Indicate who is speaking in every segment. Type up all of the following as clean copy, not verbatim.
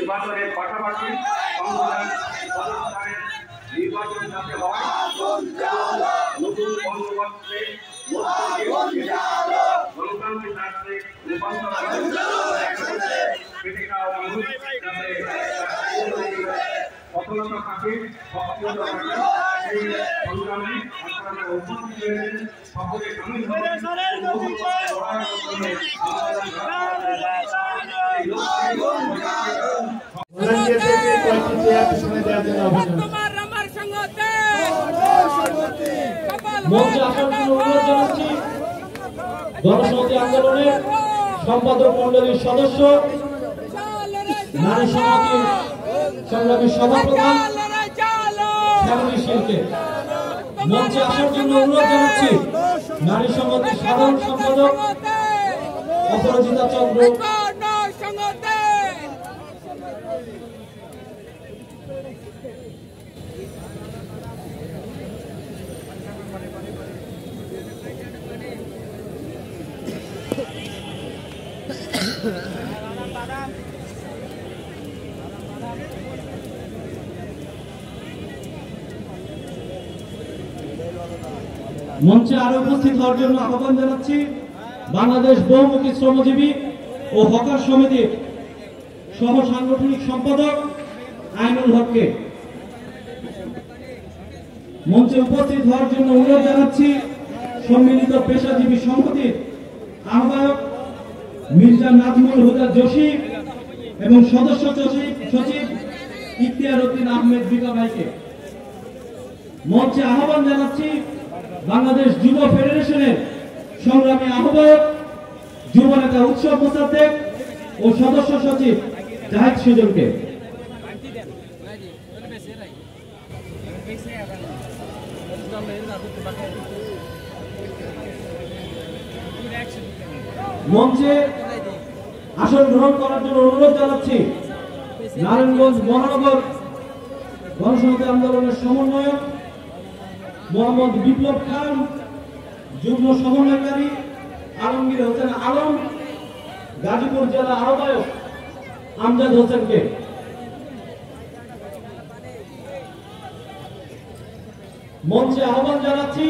Speaker 1: নির্বাচনের পাশাপাশি নির্বাচন যাতে হয় নতুন বন্দোবস্তে গণতান্ত্রিক রাষ্ট্রে রূপান্তর সফলতা থাকে সেই সংগ্রামে আপনারা উপস্থিত হয়েছেন সকলে সামিল
Speaker 2: গণসংহতি আন্দোলনের সম্পাদক মন্ডলীর সদস্য, নারী সমিতির সংগ্রামী সভাপ্রধান শ্যামলী শীলকে মঞ্চে আসার জন্য অনুরোধ জানাচ্ছি। নারী সমিতির সাধারণ সম্পাদক অপরাজিতা চন্দ্র, মঞ্চে আরো উপস্থিত হওয়ার জন্য আহ্বান জানাচ্ছি বাংলাদেশ বহুমুখী শ্রমজীবী ও হকার সমিতির সহ সাংগঠনিক সম্পাদক আইনুল হককে। মঞ্চে উপস্থিত হওয়ার জন্য অনুরোধ জানাচ্ছি সম্মিলিত পেশাজীবী সংহতির আহ্বায়ক মির্জা নাজমুল হুদা জোশী এবং সদস্য সচিব ইখতিয়ার উদ্দিন আহমেদ বিকা ভাইকে। মঞ্চে আহ্বান জানাচ্ছি বাংলাদেশ যুব ফেডারেশনের সংগ্রামী আহ্বায়ক যুব নেতা উৎসব মোসাদ্দেক ও সদস্য সচিব জাহিদ সুজনকে। মঞ্চে আসন গ্রহণ করার জন্য অনুরোধ জানাচ্ছি নারায়ণগঞ্জ মহানগর গণসংহতি আন্দোলনের সমন্বয়ক মোহাম্মদ বিপ্লব খান, যুগ্ম সমন্বয়কারী আলমগীর হোসেন আলম, গাজীপুর জেলা আহ্বায়ক আমজাদ হোসেনকে। মঞ্চে আহ্বান জানাচ্ছি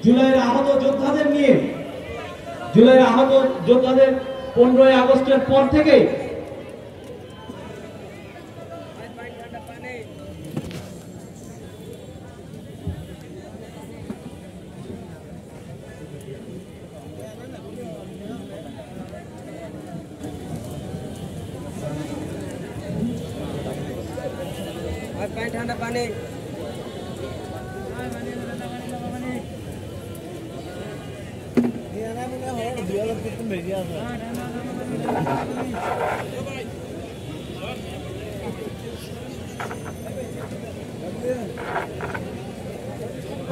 Speaker 2: জুলাইয়ের আহত যোদ্ধাদের নিয়ে। জুলাইয়ের আহত যোদ্ধাদের 15ই আগস্টের পর থেকে
Speaker 3: ঠান্ডা পানি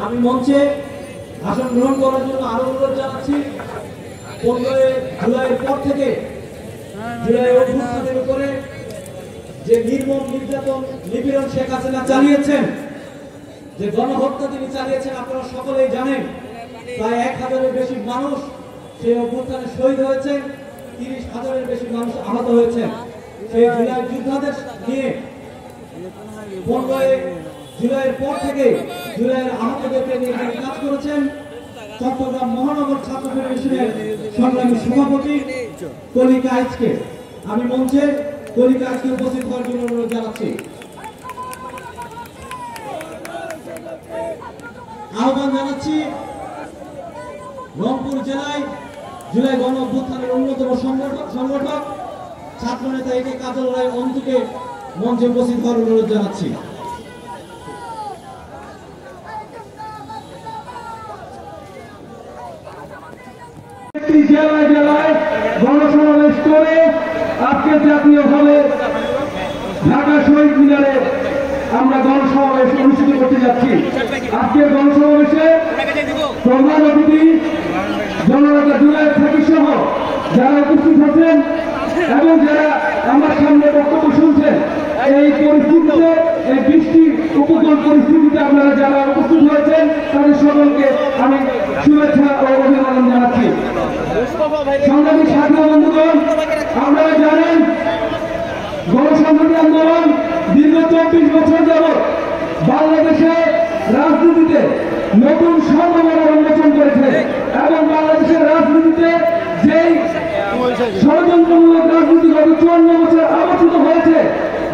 Speaker 2: আমি মঞ্চে আসন গ্রহণ করার জন্য আরো অনুরোধ জানাচ্ছি 15 জুলাইয়ের পর থেকে জুলাই অভ্যুত্থানের উপরে যে নির্মম নির্যাতন নিপীড়ন শেখ হাসিনা চালিয়েছেন, যে গণহত্যা তিনি চালিয়েছেন, আপনারা সকলেই জানেন। প্রায় 1000-এর বেশি মানুষ সেই অভ্যুত্থানে শহীদ হয়েছেন, 30,000-এর বেশি মানুষ আহত হয়েছেন। সেই জুলাই যোদ্ধাদের নিয়ে 15 জুলাইয়ের পর থেকে জুলাইয়ের আহতদেরকে নিয়ে কাজ করেছেন চট্টগ্রাম মহানগর ছাত্র ফেডারেশনের সংগ্রামী সভাপতি কলিকা আইচকে। আমি মঞ্চে কলিকা আইচকে উপস্থিত হওয়ার জন্য অনুরোধ জানাচ্ছি। আহ্বান জানাচ্ছি রংপুর জেলায় জুলাই গণ অভ্যুত্থানের অন্যতম সংগঠক ছাত্রনেতা একে কাজল রায় অন্তুকে মঞ্চে উপস্থিত হওয়ার অনুরোধ জানাচ্ছি।
Speaker 4: জেলায় জেলায় গণসমাবেশ করে আজকে জাতীয়ভাবে ঢাকা শহীদ মিনারে আমরা গণসমাবেশ অনুষ্ঠিত করতে যাচ্ছি। আজকের গণসমাবেশে প্রধান অতিথি জননেতা জুলাই থাকি সহ যারা উপস্থিত আছেন এবং যারা আমার সামনে বক্তব্য শুনছেন, এই পরিস্থিতিতে, এই বৃষ্টির উপকূল পরিস্থিতিতে আপনারা যারা উপস্থিত হয়েছেন তাদের সকলকে আমি শুভেচ্ছা ও অভিনন্দন জানাচ্ছি। সংগ্রামী সাথী বন্ধুগণ, আপনারা জানেন গণসংহতি বাংলাদেশে রাজনীতিতে নতুন সম্ভাবনা উন্মোচন করেছে এবং বাংলাদেশের রাজনীতিতে যেই ষড়যন্ত্রমূলক রাজনীতি গত 54 বছর আবর্তিত হয়েছে,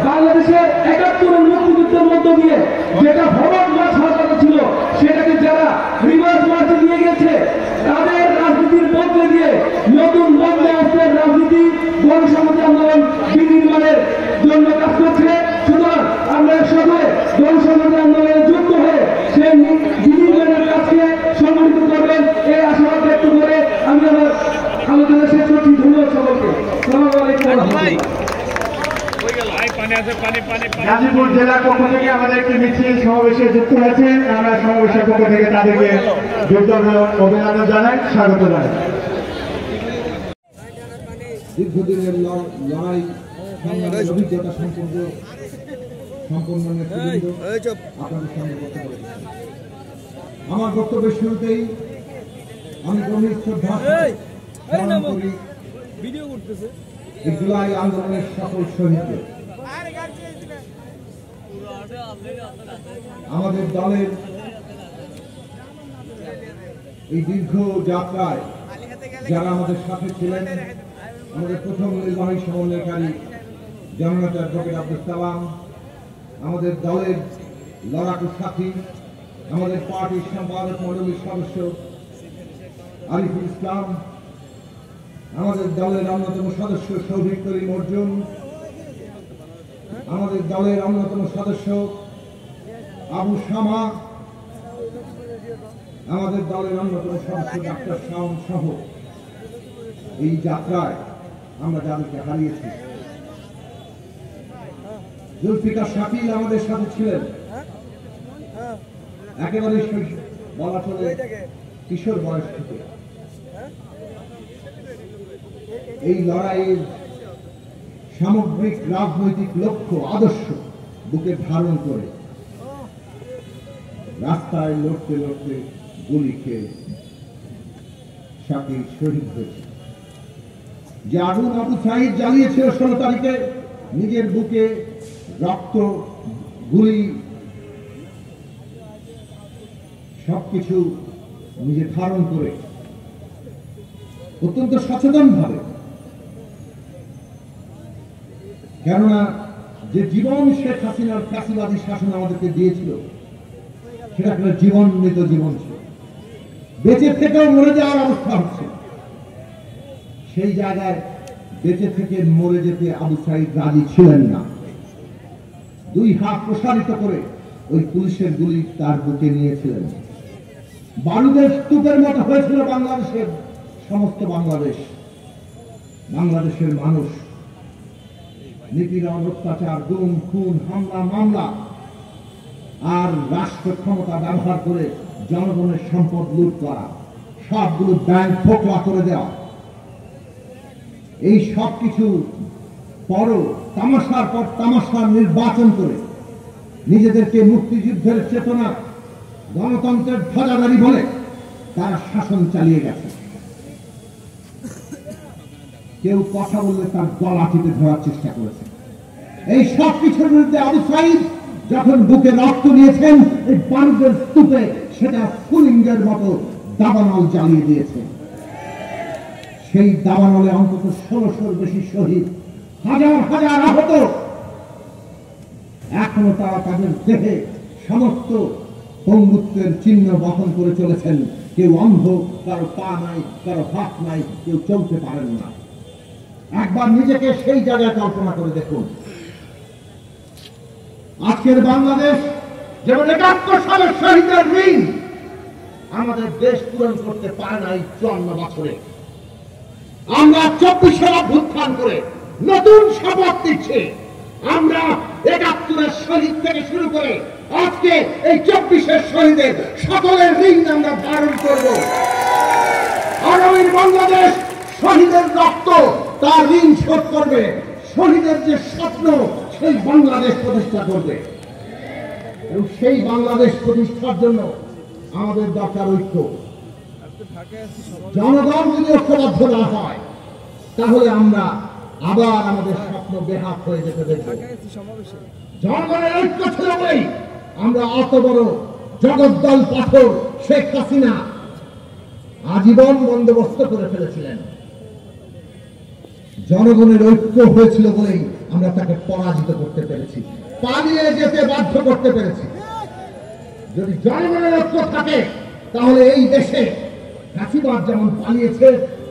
Speaker 4: বাংলাদেশের 71 মুক্তিযুদ্ধের মধ্য দিয়ে যেটা ভবন মাছ সরকার ছিল সেটাকে যারা রিভার্স মার্চে নিয়ে গেছে, তাদের রাজনীতির বদলে দিয়ে নতুন বন্দোবস্তের রাজনীতি গণসংহতি আন্দোলন বিনির্মাণের জন্য কাজ করছে। সুতরাং আমরা একসাথে গণসংহতি আন্দোলনে যুক্ত হয়ে সেই বিনির্মাণের কাজকে সংগঠিত করবেন এই আশাবাদ ব্যক্ত করে আমি আমার আলোচনা শেষ করছি। ধন্যবাদ সকলকে। আসসালামু আলাইকুম।
Speaker 5: গাজীপুর জেলার পক্ষ থেকে আমাদের একটি মিছিল সমাবেশে যুক্ত হয়েছে। আমরা সমাবেশের পক্ষ থেকে তাদেরকে অভিনন্দন জানাই, স্বাগত জানাই।
Speaker 2: দীর্ঘদিনের লড়াই সংগ্রামের অভিজ্ঞতা সম্পন্ন নেতৃবৃন্দ আপনাদের সামনে বক্তব্য রেখেছেন। আমার বক্তব্যের শুরুতেই আমি গভীর শ্রদ্ধা স্মরণ করি জুলাই আন্দোলনের সকল শহীদদের। আমাদের দলের এই দীর্ঘ যাত্রায় যারা আমাদের সাথে ছিলেন, আমাদের প্রথম নির্বাহী সমন্বয়কারী জননেতা অ্যাডভোকেট আব্দুল সালাম, আমাদের দলের লড়াকু সাথী, আমাদের পার্টির সম্পাদক মণ্ডলীর সদস্য আরিফুল ইসলাম, আমাদের দলের অন্যতম সদস্য শৌভিক করিম অর্জুন, আমাদের দলের অন্যতম সদস্য আবু শামা, আমাদের দলের অন্যতম সদস্য ডাক্তার শাওন সহ এই যাত্রায় আমরা যাদেরকে হারিয়েছি। জুলফিকার শাকিল আমাদের সাথে ছিলেন, একেবারে বলা চলে কিশোর বয়স থেকে এই লড়াইয়ের সামগ্রিক রাজনৈতিক লক্ষ্য আদর্শ বুকে ধারণ করে রাস্তায় লড়তে লড়তে গুলি খেয়ে শাকিল শহীদ হয়েছে। যে আগুন আবু সাঈদ জ্বালিয়েছিল 16 তারিখে, নিজের বুকে রক্ত, গুলি সবকিছু নিজে ধারণ করে অত্যন্ত সচেতন ভাবে, কেননা যে জীবন শেখ হাসিনার ফ্যাসিবাদী শাসন আমাদেরকে দিয়েছিল সেটা একটা জীবন মৃত জীবন ছিল, বেঁচে থেকেও মরে যাওয়ার অবস্থা হচ্ছে। সেই জায়গায় বেঁচে থেকে মরে যেতে আবু সাঈদ রাজি ছিলেন না। 2 হাত প্রসারিত করে ওই পুলিশের গুলি তার বুকে নিয়েছিলেন। বারুদের স্তূপের মতো হয়েছিল বাংলাদেশের সমস্ত বাংলাদেশের মানুষ। নিপীড়ন, অত্যাচার, গুম, খুন, হামলা, মামলা আর রাষ্ট্র ক্ষমতা ব্যবহার করে জনগণের সম্পদ লুট করা, সবগুলো ব্যাংক ফোকলা করে দেওয়া, এই সব কিছু পরও তামাশার পর তামাশা নির্বাচন করে নিজেদেরকে মুক্তিযুদ্ধের চেতনা, গণতন্ত্রের ধ্বজাধারী বলে তারা শাসন চালিয়ে গেছে। কেউ কথা বললে তার গলা টিপে ধরার চেষ্টা করেছে। এই সব কিছুর বিরুদ্ধে আবু সাঈদ যখন বুকে রক্ত নিয়েছেন, এই বারুদের স্তূপে সেটা স্ফুলিঙ্গের মতো দাবানল জ্বালিয়ে দিয়েছে। সেই দাবানলে অন্তত 1600-র বেশি শহীদ, হাজার হাজার আহত। এখনো তারা তাদের দেহে সমস্ত পঙ্গুত্বের চিহ্ন বহন করে চলেছেন। কেউ অন্ধ, কারো পা নাই, কারো হাত নাই, কেউ চলতে পারেন না। একবার নিজেকে সেই জায়গায় কল্পনা করে দেখুন। আজকের বাংলাদেশ যেমন 71 সালের শহীদের ঋণ আমাদের দেশ পূরণ করতে পারে নাই 54 বছরে। আমরা 24-এর অভ্যুত্থান করে নতুন শপথ নিচ্ছি। আমরা 71-এর শহীদ থেকে শুরু করে আজকে এই 24-এর শহীদের সকলের ঋণ আমরা ধারণ করব। আগামীর বাংলাদেশ শহীদের রক্ত তার ঋণ শোধ করবে। শহীদের যে স্বপ্ন, সেই বাংলাদেশ প্রতিষ্ঠা করবে। এবং সেই বাংলাদেশ প্রতিষ্ঠার জন্য আমাদের দরকার ঐক্য। জনগণ যদি ঐক্যবদ্ধ না হয় তাহলে আমরা আবার আমাদের স্বপ্ন বেহাত হয়ে যেতে দেখব। জনগণের ঐক্য ছিল বলেই
Speaker 6: আমরা অত বড় জগদ্দল পাথর শেখ হাসিনা আজীবন বন্দোবস্ত করে ফেলেছিলেন। জনগণের ঐক্য হয়েছিল বলেই আমরা তাকে পরাজিত করতে পেরেছি, পালিয়ে যেতে বাধ্য করতে পেরেছি। যদি জনগণের ঐক্য থাকে তাহলে এই দেশে ফ্যাসিবাদ যেমন পালিয়েছে,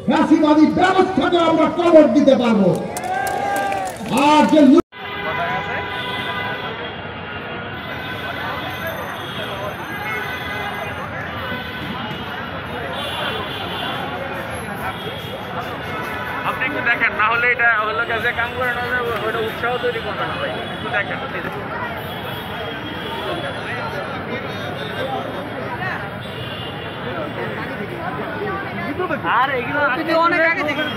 Speaker 6: ফ্যাসিবাদী ব্যবস্থাকে আমরা কবর দিতে পারবো। আর যে
Speaker 7: আপনি একটু দেখেন, না হলে এটা হলো কাজে কাম করে না ওইটা উৎসাহ তৈরি করবে না ভাই, একটু দেখেন। আর এগুলো অনেক আগে দেখেন।